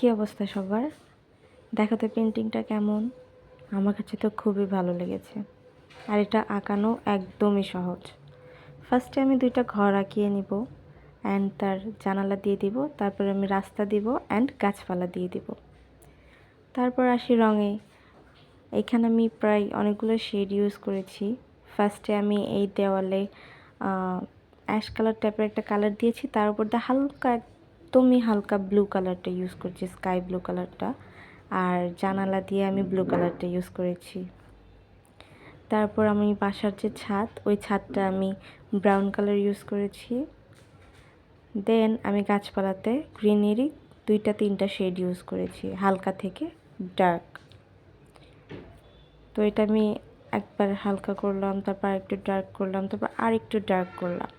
কী অবস্থা সবার? দেখো তো পেন্টিংটা কেমন? আমার কাছে তো খুবই ভালো লেগেছে। আর এটা আঁকানো একদমই সহজ। ফার্স্টে আমি 2টা ঘর আঁকিয়ে নিব অ্যান্ড তার জানালা দিয়ে দিব, তারপরে আমি রাস্তা দিব অ্যান্ড গাছপালা দিয়ে দিব। তারপর আসি রঙে। এখানে আমি প্রায় অনেকগুলো শেড ইউজ করেছি। ফার্স্টে আমি এই দেওয়ালে অ্যাশ কালার টাইপের একটা কালার দিয়েছি, তার উপর দিয়ে হালকা একদমই হালকা ব্লু কালারটা ইউজ করছি, স্কাই ব্লু কালারটা। আর জানালা দিয়ে আমি ব্লু কালারটা ইউজ করেছি। তারপর আমি বাসার যে ছাদ, ওই ছাদটা আমি ব্রাউন কালার ইউজ করেছি। দেন আমি গাছপালাতে গ্রিনারি 2-3টা শেড ইউজ করেছি, হালকা থেকে ডার্ক। তো এটা আমি একবার হালকা করলাম, তারপর একটু ডার্ক করলাম, তারপর আর একটু ডার্ক করলাম।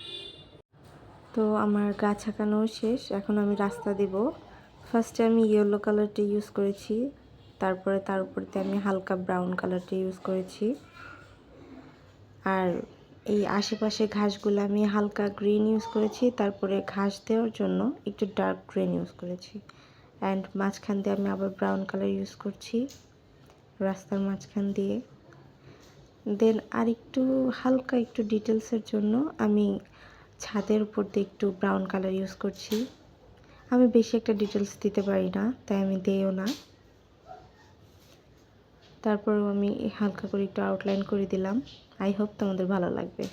তো আমার গাছ আঁকানো শেষ, এখন আমি রাস্তা দিব। ফার্স্টে আমি ইয়েলো কালারটা ইউজ করেছি, তারপরে তার উপরতে আমি হালকা ব্রাউন কালারটা ইউজ করেছি। আর এই আশেপাশে ঘাসগুলো আমি হালকা গ্রিন ইউজ করেছি, তারপরে ঘাস দেওয়ার জন্য একটু ডার্ক গ্রিন ইউজ করেছি। অ্যান্ড মাঝখান দিয়ে আমি আবার ব্রাউন কালার ইউজ করছি রাস্তার মাঝখান দিয়ে। দেন আর একটু হালকা একটু ডিটেলসের জন্য আমি ছাদের উপর দিয়ে একটু ব্রাউন কালার ইউজ করছি। আমি বেশি একটা ডিটেলস দিতে পারি না, তাই আমি দিইও না। তারপরেও আমি হালকা করে একটু আউটলাইন করে দিলাম। আই হোপ তোমাদের ভালো লাগবে।